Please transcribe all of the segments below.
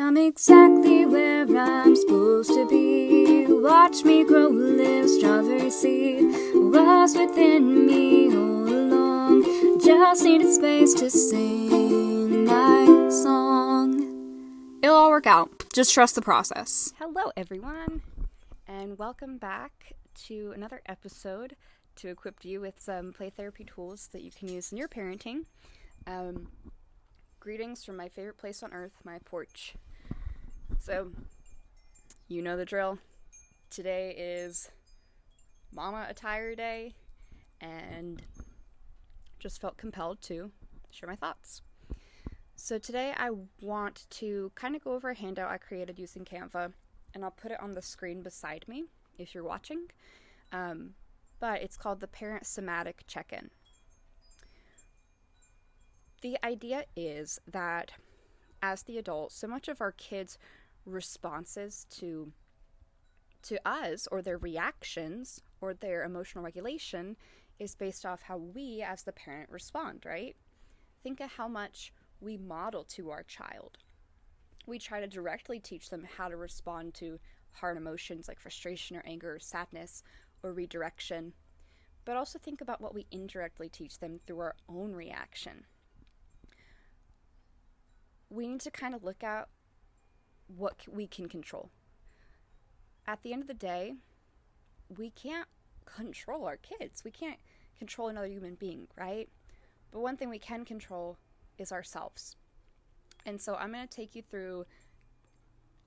I'm exactly where I'm supposed to be. Watch me grow, live strawberry seed. Was within me all along. Just needed space to sing my song. It'll all work out. Just trust the process. Hello, everyone, and welcome back to another episode to equip you with some play therapy tools that you can use in your parenting. Greetings from my favorite place on earth, my porch. So, you know the drill. Today is Mama Attire Day, and just felt compelled to share my thoughts. So today I want to kind of go over a handout I created using Canva, and I'll put it on the screen beside me if you're watching. But it's called the Parent Somatic Check-In. The idea is that as the adult, so much of our kids' responses to us, or their reactions, or their emotional regulation, is based off how we as the parent respond, right? Think of how much we model to our child. We try to directly teach them how to respond to hard emotions like frustration or anger or sadness or redirection, but also think about what we indirectly teach them through our own reaction. We need to kind of look at what we can control. At the end of the day, we can't control our kids. We can't control another human being, right? But one thing we can control is ourselves. And so I'm going to take you through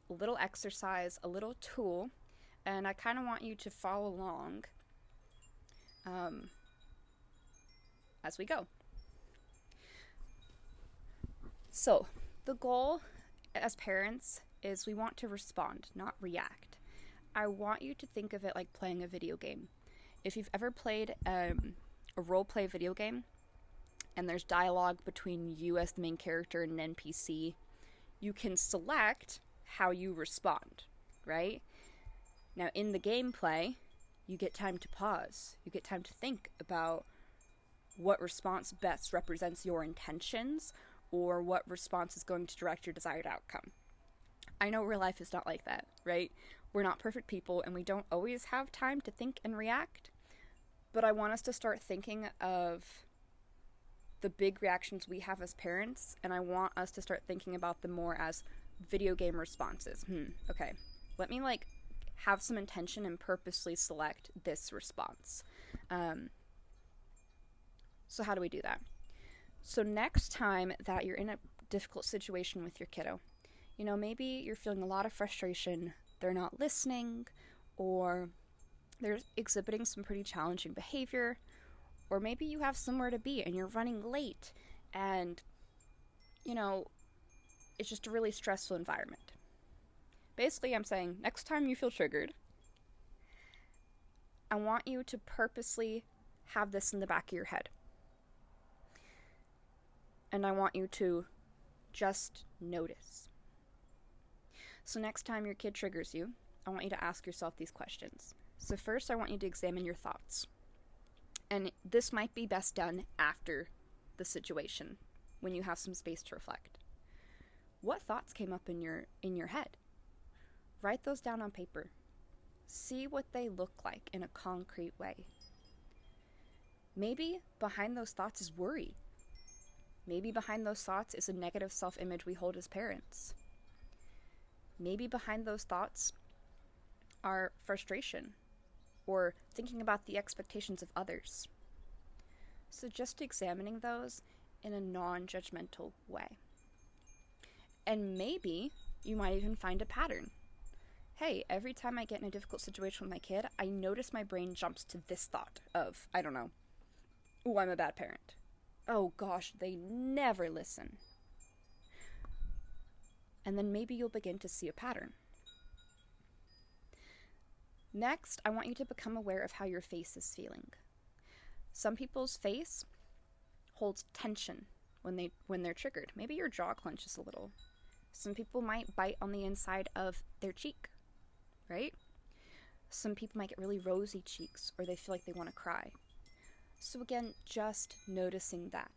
a little exercise, a little tool, and I kind of want you to follow along as we go. So the goal as parents is we want to respond, not react. I want you to think of it like playing a video game. If you've ever played a role-play video game, and there's dialogue between you as the main character and an NPC, you can select how you respond, right? Now, in the gameplay, you get time to pause. You get time to think about what response best represents your intentions, or what response is going to direct your desired outcome. I know real life is not like that, right? We're not perfect people, and we don't always have time to think and react, but I want us to start thinking of the big reactions we have as parents, and I want us to start thinking about them more as video game responses. Okay, let me have some intention and purposely select this response. So how do we do that? So next time that you're in a difficult situation with your kiddo, maybe you're feeling a lot of frustration, they're not listening, or they're exhibiting some pretty challenging behavior, or maybe you have somewhere to be and you're running late and, it's just a really stressful environment. Basically, I'm saying next time you feel triggered, I want you to purposely have this in the back of your head. And I want you to just notice. So next time your kid triggers you, I want you to ask yourself these questions. So first, I want you to examine your thoughts. And this might be best done after the situation, when you have some space to reflect. What thoughts came up in your head? Write those down on paper. See what they look like in a concrete way. Maybe behind those thoughts is worry. Maybe behind those thoughts is a negative self-image we hold as parents. Maybe behind those thoughts are frustration, or thinking about the expectations of others. So just examining those in a non-judgmental way. And maybe you might even find a pattern. Hey, every time I get in a difficult situation with my kid, I notice my brain jumps to this thought of, I don't know, oh, I'm a bad parent. Oh gosh, they never listen. And then maybe you'll begin to see a pattern. Next, I want you to become aware of how your face is feeling. Some people's face holds tension when they're triggered. Maybe your jaw clenches a little. Some people might bite on the inside of their cheek, right? Some people might get really rosy cheeks, or they feel like they want to cry. So again, just noticing that.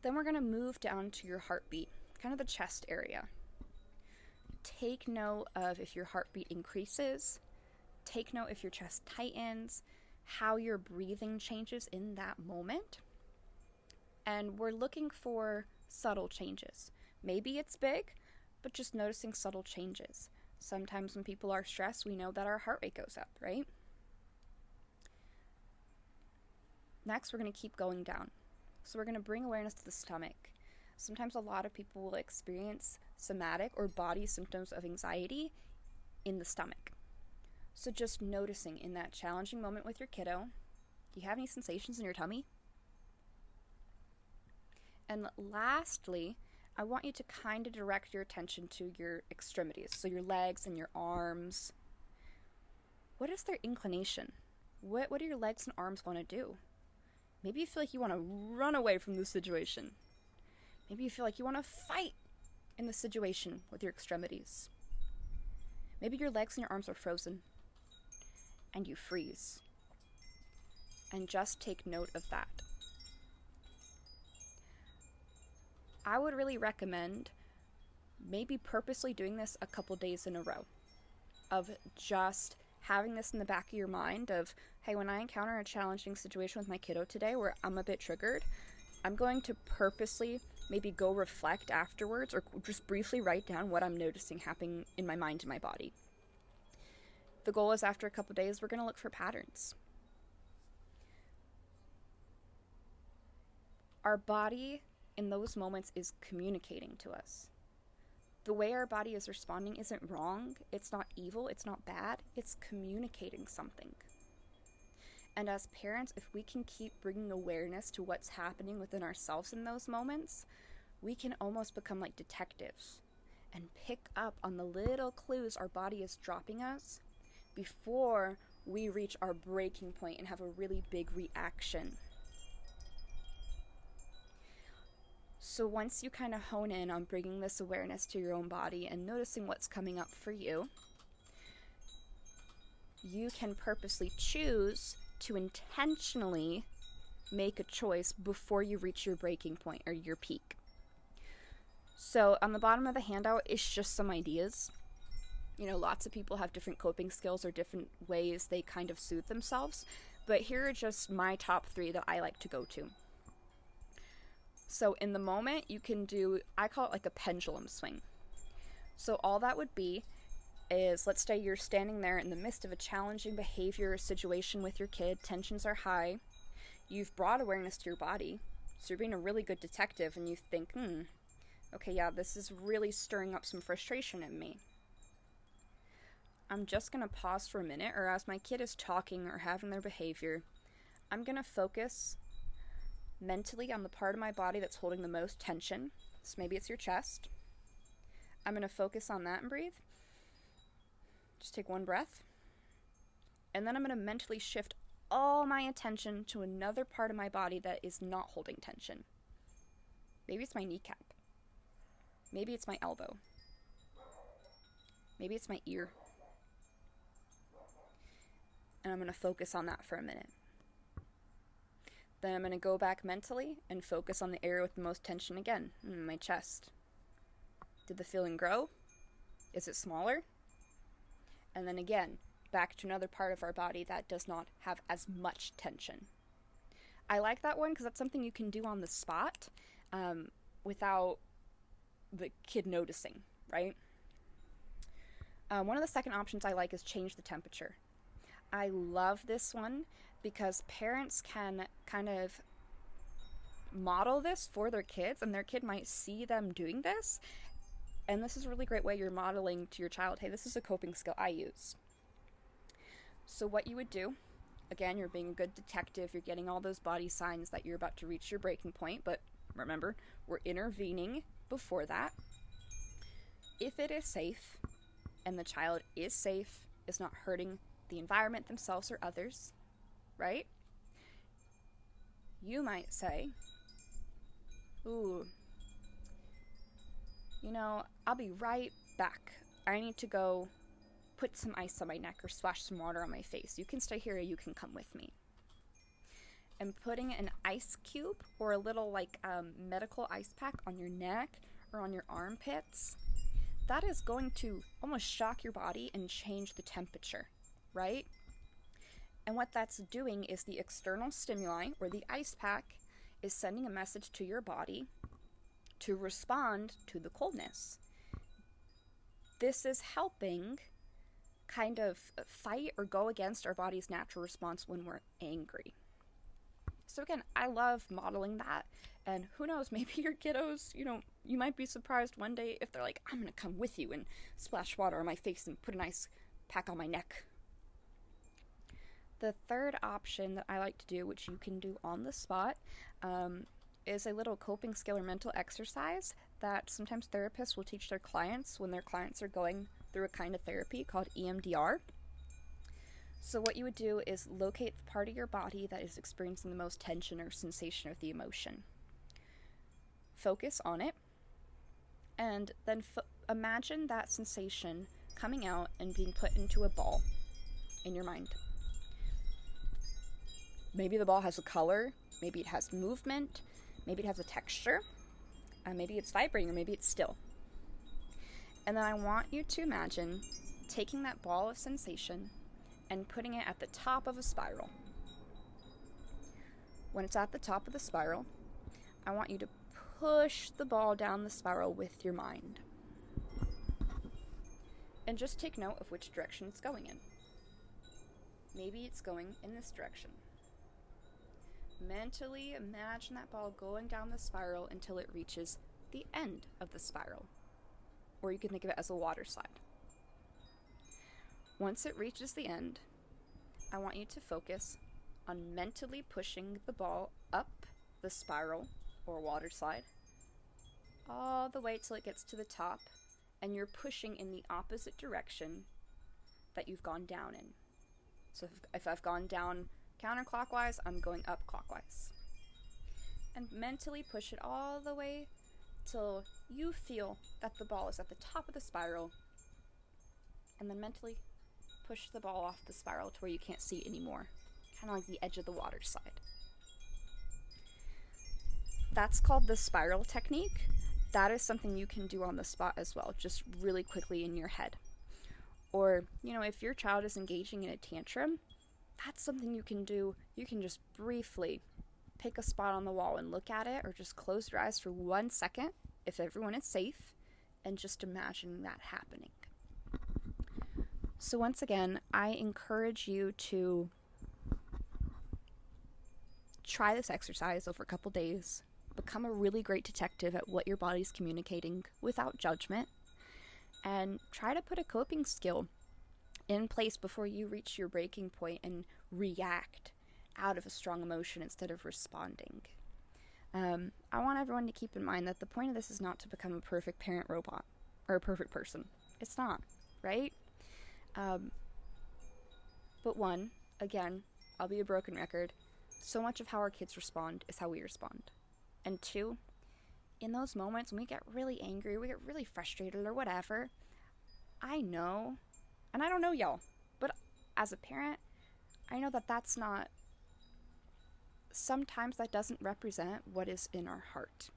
Then we're going to move down to your heartbeat, kind of the chest area. Take note of if your heartbeat increases. Take note if your chest tightens, how your breathing changes in that moment. And we're looking for subtle changes. Maybe it's big, but just noticing subtle changes. Sometimes when people are stressed, we know that our heart rate goes up, right? Next, we're going to keep going down. So we're going to bring awareness to the stomach. Sometimes a lot of people will experience somatic or body symptoms of anxiety in the stomach. So just noticing in that challenging moment with your kiddo, do you have any sensations in your tummy? And lastly, I want you to kind of direct your attention to your extremities, so your legs and your arms. What is their inclination? What do your legs and arms want to do? Maybe you feel like you want to run away from the situation. Maybe you feel like you want to fight in the situation with your extremities. Maybe your legs and your arms are frozen and you freeze. And just take note of that. I would really recommend maybe purposely doing this a couple days in a row, of just having this in the back of your mind of, hey, when I encounter a challenging situation with my kiddo today where I'm a bit triggered, I'm going to purposely maybe go reflect afterwards or just briefly write down what I'm noticing happening in my mind and my body. The goal is after a couple days, we're going to look for patterns. Our body in those moments is communicating to us. The way our body is responding isn't wrong, it's not evil, it's not bad, it's communicating something. And as parents, if we can keep bringing awareness to what's happening within ourselves in those moments, we can almost become like detectives and pick up on the little clues our body is dropping us before we reach our breaking point and have a really big reaction. So once you kind of hone in on bringing this awareness to your own body and noticing what's coming up for you, you can purposely choose to intentionally make a choice before you reach your breaking point or your peak. So on the bottom of the handout is just some ideas. You know, lots of people have different coping skills or different ways they kind of soothe themselves, but here are just my top 3 that I like to go to. So in the moment, you can do, I call it like a pendulum swing. So all that would be is, let's say you're standing there in the midst of a challenging behavior situation with your kid, tensions are high, you've brought awareness to your body, so you're being a really good detective and you think, okay, yeah, this is really stirring up some frustration in me. I'm just going to pause for a minute, or as my kid is talking or having their behavior, I'm going to focus mentally on the part of my body that's holding the most tension. So maybe it's your chest. I'm going to focus on that and breathe. Just take one breath. And then I'm going to mentally shift all my attention to another part of my body that is not holding tension. Maybe it's my kneecap. Maybe it's my elbow. Maybe it's my ear. And I'm going to focus on that for a minute. Then I'm going to go back mentally and focus on the area with the most tension again, my chest. Did the feeling grow? Is it smaller? And then again, back to another part of our body that does not have as much tension. I like that one because that's something you can do on the spot without the kid noticing, right? One of the second options I like is change the temperature. I love this one because parents can kind of model this for their kids, and their kid might see them doing this. And this is a really great way you're modeling to your child, hey, this is a coping skill I use. So what you would do, again, you're being a good detective, you're getting all those body signs that you're about to reach your breaking point, but remember, we're intervening before that. If it is safe, and the child is safe, is not hurting the environment, themselves, or others, right? You might say, ooh, I'll be right back. I need to go put some ice on my neck or splash some water on my face. You can stay here or you can come with me. And putting an ice cube or a little medical ice pack on your neck or on your armpits, that is going to almost shock your body and change the temperature, right? And what that's doing is the external stimuli, or the ice pack, is sending a message to your body to respond to the coldness. This is helping kind of fight or go against our body's natural response when we're angry. So again, I love modeling that, and who knows, maybe your kiddos, you might be surprised one day if they're like, I'm gonna come with you and splash water on my face and put an ice pack on my neck. The third option that I like to do, which you can do on the spot, is a little coping skill or mental exercise that sometimes therapists will teach their clients when their clients are going through a kind of therapy called EMDR. So what you would do is locate the part of your body that is experiencing the most tension or sensation of the emotion. Focus on it, and then imagine that sensation coming out and being put into a ball in your mind. Maybe the ball has a color, maybe it has movement, maybe it has a texture, maybe it's vibrating, or maybe it's still. And then I want you to imagine taking that ball of sensation and putting it at the top of a spiral. When it's at the top of the spiral, I want you to push the ball down the spiral with your mind. And just take note of which direction it's going in. Maybe it's going in this direction. Mentally imagine that ball going down the spiral until it reaches the end of the spiral. Or you can think of it as a water slide. Once it reaches the end, I want you to focus on mentally pushing the ball up the spiral or water slide all the way till it gets to the top, and you're pushing in the opposite direction that you've gone down in. So if I've gone down counterclockwise, I'm going up clockwise. And mentally push it all the way till you feel that the ball is at the top of the spiral, and then mentally push the ball off the spiral to where you can't see it anymore, kind of like the edge of the water slide. That's called the spiral technique. That is something you can do on the spot as well, just really quickly in your head. Or, if your child is engaging in a tantrum, that's something you can do. You can just briefly pick a spot on the wall and look at it, or just close your eyes for 1 second if everyone is safe, and just imagine that happening. So once again, I encourage you to try this exercise over a couple days. Become a really great detective at what your body's communicating without judgment, and try to put a coping skill in place before you reach your breaking point and react out of a strong emotion instead of responding. I want everyone to keep in mind that the point of this is not to become a perfect parent robot or a perfect person. It's not, right? But one, again, I'll be a broken record, so much of how our kids respond is how we respond. And two, in those moments when we get really angry, we get really frustrated or whatever, I know, and I don't know y'all, but as a parent, I know that that's not, sometimes that doesn't represent what is in our heart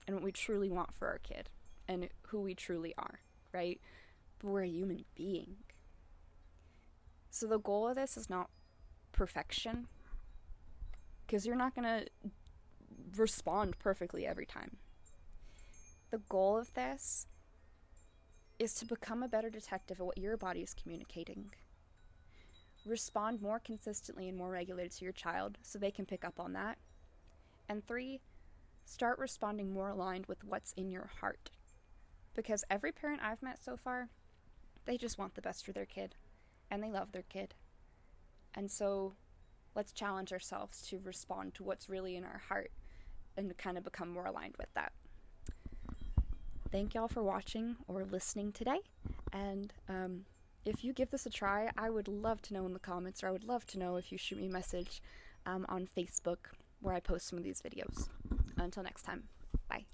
and what we truly want for our kid and who we truly are, right? But we're a human being. So the goal of this is not perfection, because you're not going to respond perfectly every time. The goal of this is to become a better detective at what your body is communicating. Respond more consistently and more regularly to your child so they can pick up on that. And 3, start responding more aligned with what's in your heart. Because every parent I've met so far, they just want the best for their kid, and they love their kid. And so let's challenge ourselves to respond to what's really in our heart and to kind of become more aligned with that. Thank y'all for watching or listening today. And if you give this a try, I would love to know in the comments, or I would love to know if you shoot me a message on Facebook where I post some of these videos. Until next time, bye.